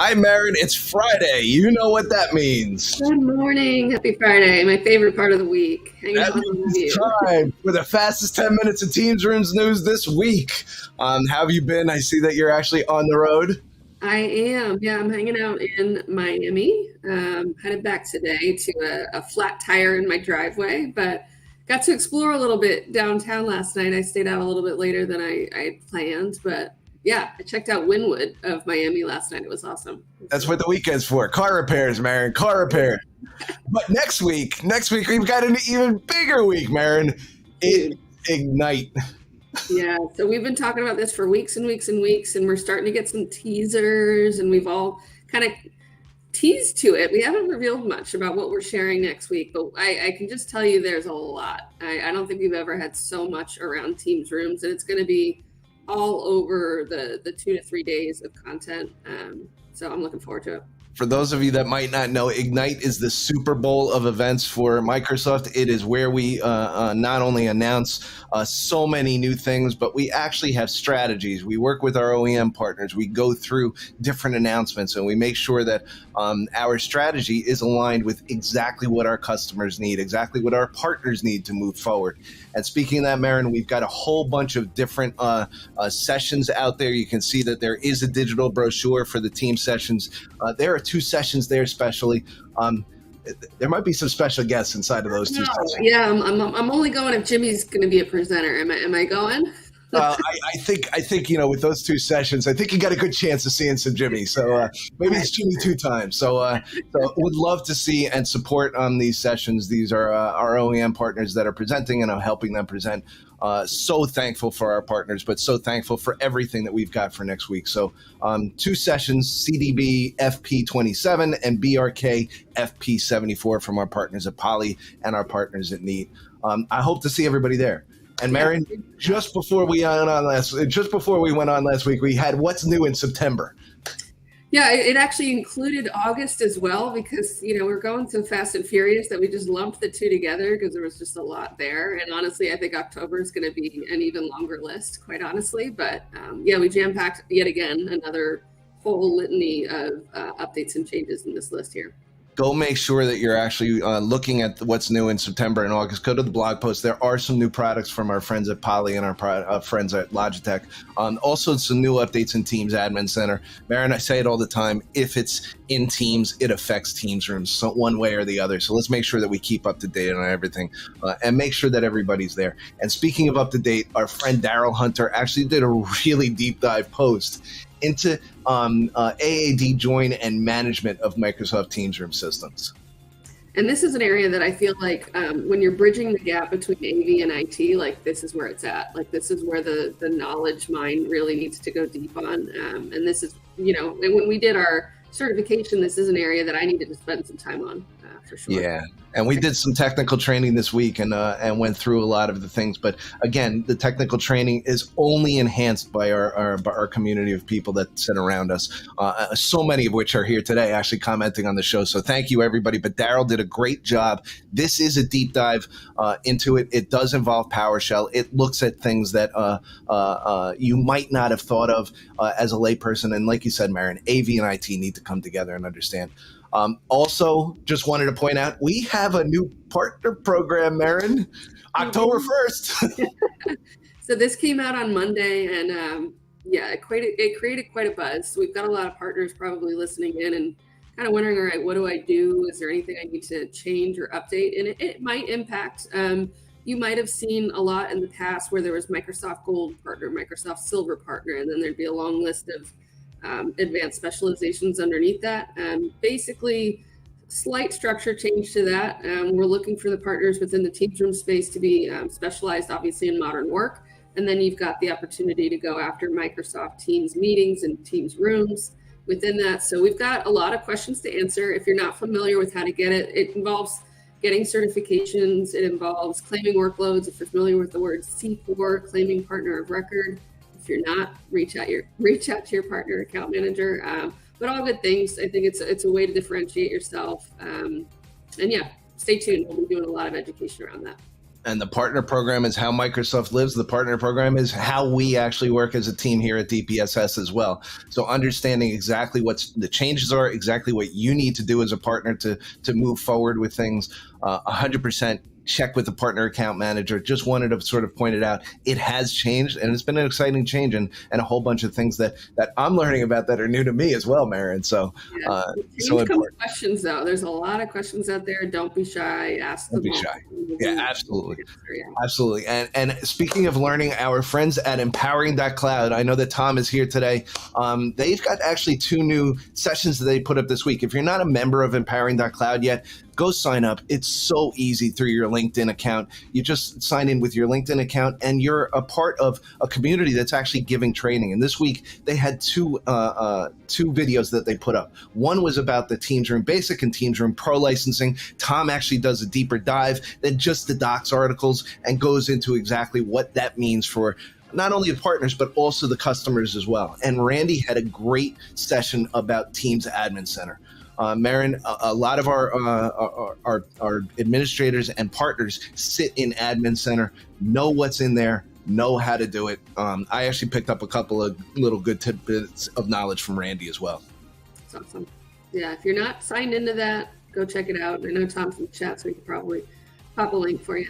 Hi, Marin. It's Friday. You know what that means. Good morning. Happy Friday. My favorite part of the week. Hanging out with all of It's you. time for the fastest 10 minutes of Teams Rooms news this week. How have you been? I see that you're actually on the road. I am. Yeah, I'm hanging out in Miami. Headed back today to a flat tire in my driveway, but got to explore a little bit downtown last night. I stayed out a little bit later than I had planned, but yeah, I checked out Wynwood of Miami last night. It was awesome. That's what the weekend's for. Car repairs, Marin. Car repairs. But next week we've got an even bigger week, Marin. Ignite. Yeah, so we've been talking about this for weeks and weeks and weeks, and we're starting to get some teasers, and we've all kind of teased to it. We haven't revealed much about what we're sharing next week, but I can just tell you there's a lot. I don't think we've ever had so much around Teams Rooms, and it's going to be all over the 2 to 3 days of content. So I'm looking forward to it. For those of you that might not know, Ignite is the Super Bowl of events for Microsoft. It is where we not only announce so many new things, but we actually have strategies. We work with our OEM partners. We go through different announcements, and we make sure that our strategy is aligned with exactly what our customers need, exactly what our partners need to move forward. And speaking of that, Marin, we've got a whole bunch of different sessions out there. You can see that there is a digital brochure for the team sessions. There are 2 sessions there, especially. There might be some special guests inside of those 2 sessions. Yeah, I'm only going if Jimmy's going to be a presenter. Am I going? I think with those 2 sessions, I think you got a good chance of seeing some Jimmy. So maybe it's Jimmy 2 times. So would love to see and support on these sessions. These are our OEM partners that are presenting, and I'm helping them present. So thankful for our partners, but so thankful for everything that we've got for next week. So 2 sessions, CDB FP27 and BRK FP74 from our partners at Poly and our partners at Neat. I hope to see everybody there. And Marin, just before we went on last week, we had what's new in September. Yeah, it actually included August as well, because we're going so fast and furious that we just lumped the 2 together because there was just a lot there. And honestly, I think October is going to be an even longer list, quite honestly. But we jam-packed yet again another whole litany of updates and changes in this list here. Go make sure that you're actually looking at what's new in September and August. Go to the blog post. There are some new products from our friends at Poly and our friends at Logitech. Also, some new updates in Teams Admin Center. Marin, I say it all the time. If it's in Teams, it affects Teams Rooms so one way or the other. So let's make sure that we keep up to date on everything and make sure that everybody's there. And speaking of up to date, our friend Daryl Hunter actually did a really deep dive post into AAD join and management of Microsoft Teams Room systems. And this is an area that I feel like when you're bridging the gap between AV and IT, like this is where it's at. Like this is where the knowledge mine really needs to go deep on. And this is, and when we did our certification, this is an area that I needed to spend some time on for sure. Yeah. And we did some technical training this week and went through a lot of the things. But again, the technical training is only enhanced by our community of people that sit around us. So many of which are here today actually commenting on the show. So thank you, everybody. But Daryl did a great job. This is a deep dive into it. It does involve PowerShell. It looks at things that you might not have thought of as a layperson. And like you said, Marin, AV and IT need to come together and understand. Also, just wanted to point out, we have a new partner program, Marin, October 1st. So this came out on Monday, and it created quite a buzz. So we've got a lot of partners probably listening in and kind of wondering, all right, what do I do? Is there anything I need to change or update? And it might impact. You might have seen a lot in the past where there was Microsoft Gold partner, Microsoft Silver partner, and then there'd be a long list of advanced specializations underneath that. Basically, slight structure change to that. We're looking for the partners within the Teams Room space to be specialized, obviously, in modern work. And then you've got the opportunity to go after Microsoft Teams meetings and Teams Rooms within that. So we've got a lot of questions to answer. If you're not familiar with how to get it, it involves getting certifications. It involves claiming workloads. If you're familiar with the word C4, claiming partner of record. If you're not, reach out to your partner account manager. But all good things. I think it's a way to differentiate yourself. And yeah, stay tuned. We'll be doing a lot of education around that. And the partner program is how Microsoft lives. The partner program is how we actually work as a team here at DPSS as well. So understanding exactly what the changes are, exactly what you need to do as a partner to move forward with things, 100% check with the partner account manager. Just wanted to sort of point it out. It has changed, and it's been an exciting change, and a whole bunch of things that I'm learning about that are new to me as well, Marin. So, Yeah. so Change comes important. questions though. There's a lot of questions out there. Don't be shy. Ask Don't them be all. shy. Yeah, absolutely. Yeah. Absolutely. And speaking of learning, our friends at empowering.cloud, I know that Tom is here today. They've got actually 2 new sessions that they put up this week. If you're not a member of empowering.cloud yet, go sign up. It's so easy through your LinkedIn account. You just sign in with your LinkedIn account, and you're a part of a community that's actually giving training. And this week they had two videos that they put up. One was about the Teams Room Basic and Teams Room Pro licensing. Tom actually does a deeper dive than just the docs articles and goes into exactly what that means for not only the partners, but also the customers as well. And Randy had a great session about Teams Admin Center. Marin, a lot of our administrators and partners sit in Admin Center, know what's in there, know how to do it. I actually picked up a couple of little good tidbits of knowledge from Randy as well. That's awesome. Yeah, if you're not signed into that, go check it out. I know Tom's in the chat, so we could probably pop a link for you.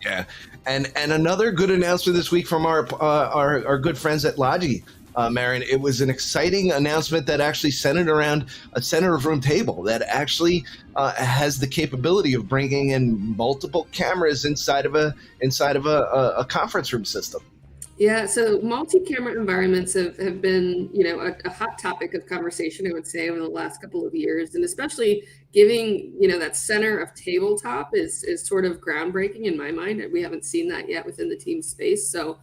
Yeah, and another good announcement this week from our good friends at Logi. Marin, it was an exciting announcement that actually centered around a center of room table that actually has the capability of bringing in multiple cameras inside of a conference room system. Yeah, so multi-camera environments have been, a hot topic of conversation, I would say, over the last couple of years, and especially giving, that center of tabletop is sort of groundbreaking in my mind. We haven't seen that yet within the team space. So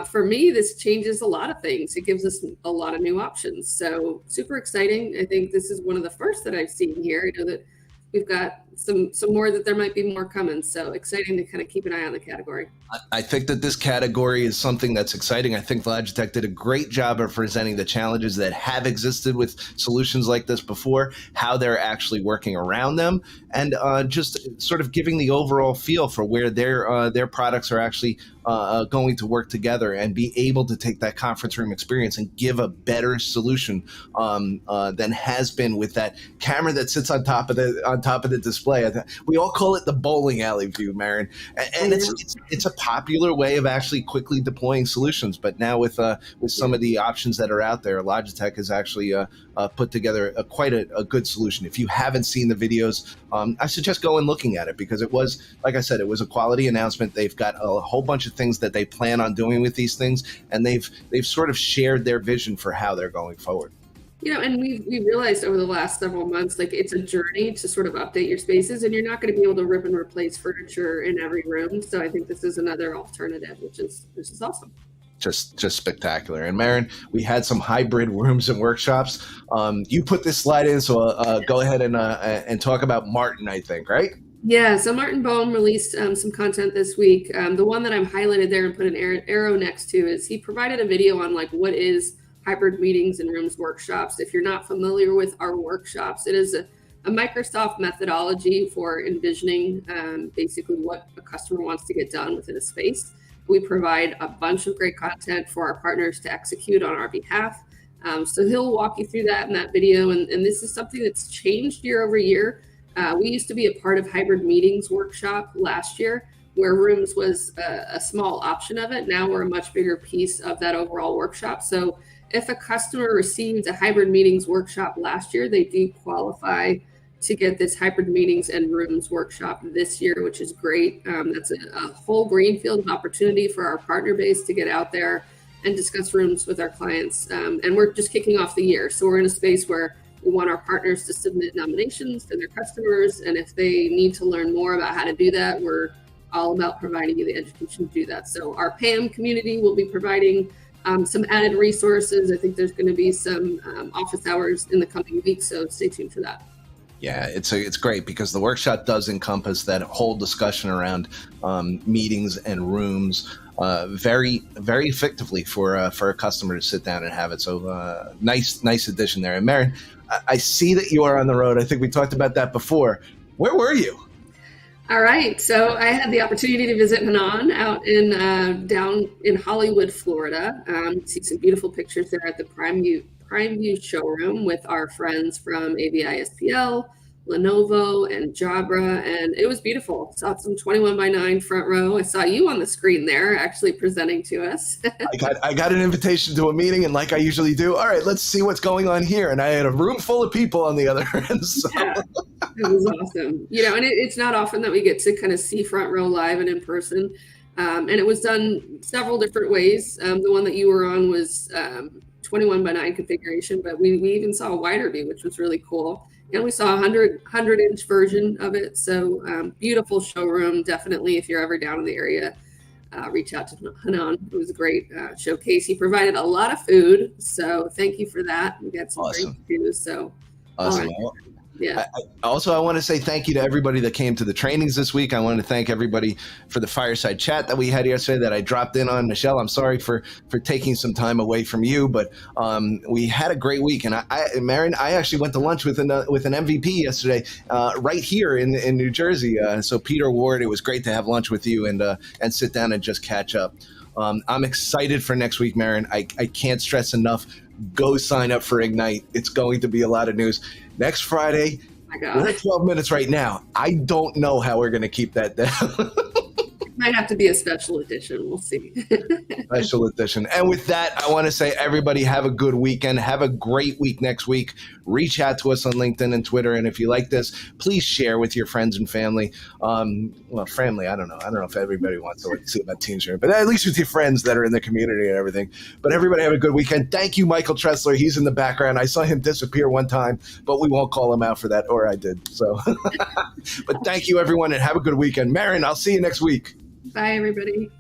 for me, this changes a lot of things. It gives us a lot of new options. So super exciting. I think this is one of the first that I've seen here. I know that we've got some more that there might be more coming. So exciting to kind of keep an eye on the category. I think that this category is something that's exciting. I think Logitech did a great job of presenting the challenges that have existed with solutions like this before, how they're actually working around them, and just sort of giving the overall feel for where their products are actually going to work together and be able to take that conference room experience and give a better solution than has been with that camera that sits on top of the display. We all call it the bowling alley view, Marin, and it's a popular way of actually quickly deploying solutions. But now with some of the options that are out there, Logitech has actually put together quite a good solution. If you haven't seen the videos, I suggest going looking at it, because it was, like I said, it was a quality announcement. They've got a whole bunch of things that they plan on doing with these things, and they've sort of shared their vision for how they're going forward. And we realized over the last several months, like, it's a journey to sort of update your spaces, and you're not going to be able to rip and replace furniture in every room. So I think this is another alternative, which is awesome. Just spectacular. And Marin, we had some hybrid rooms and workshops. You put this slide in, so go ahead and talk about Martin, I think, right? Yeah, so Martin Bohm released some content this week. The one that I'm highlighted there and put an arrow next to is he provided a video on like what is hybrid meetings and rooms workshops. If you're not familiar with our workshops, it is a Microsoft methodology for envisioning basically what a customer wants to get done within a space. We provide a bunch of great content for our partners to execute on our behalf. So he'll walk you through that in that video. And this is something that's changed year over year. We used to be a part of hybrid meetings workshop last year, where rooms was a small option of it. Now we're a much bigger piece of that overall workshop. So if a customer received a hybrid meetings workshop last year, they do qualify to get this hybrid meetings and rooms workshop this year, which is great. That's a whole greenfield of opportunity for our partner base to get out there and discuss rooms with our clients. And we're just kicking off the year. So we're in a space where we want our partners to submit nominations for their customers. And if they need to learn more about how to do that, we're all about providing you the education to do that. So our PAM community will be providing some added resources. I think there's going to be some office hours in the coming weeks, so stay tuned for that. Yeah, it's great because the workshop does encompass that whole discussion around meetings and rooms very, very effectively for a customer to sit down and have it. So nice addition there. And Marin, I see that you are on the road. I think we talked about that before. Where were you? All right. So I had the opportunity to visit Manon out in down in Hollywood, Florida. See some beautiful pictures there at the Prime View showroom with our friends from AVISPL, Lenovo, and Jabra, and it was beautiful. Saw some 21 by 9 front row. I saw you on the screen there, actually presenting to us. I got an invitation to a meeting, and like I usually do, all right, let's see what's going on here. And I had a room full of people on the other end. So. Yeah, it was awesome. And it's not often that we get to kind of see front row live and in person. And it was done several different ways. The one that you were on was 21 by 9 configuration, but we even saw a wider view, which was really cool. And we saw a 100-inch version of it. So beautiful showroom. Definitely, if you're ever down in the area, reach out to Hanan. It was a great showcase. He provided a lot of food. So thank you for that. We got some Awesome. great food. So Awesome. yeah. I want to say thank you to everybody that came to the trainings this week. I want to thank everybody for the fireside chat that we had yesterday that I dropped in on. Michelle, I'm sorry for taking some time away from you, but we had a great week. And Marion, I actually went to lunch with an MVP yesterday right here in New Jersey. So Peter Ward, it was great to have lunch with you and sit down and just catch up. I'm excited for next week, Marion. I can't stress enough. Go sign up for Ignite. It's going to be a lot of news. Next Friday, we're at 12 minutes right now. I don't know how we're going to keep that down. Might have to be a special edition. We'll see. Special edition. And with that, I want to say, everybody, have a good weekend. Have a great week next week. Reach out to us on LinkedIn and Twitter. And if you like this, please share with your friends and family. Well, family, I don't know. I don't know if everybody wants to see about team sharing, but at least with your friends that are in the community and everything. But everybody have a good weekend. Thank you, Michael Tressler. He's in the background. I saw him disappear one time, but we won't call him out for that, or I did. So, but thank you, everyone, and have a good weekend. Marion, I'll see you next week. Bye, everybody.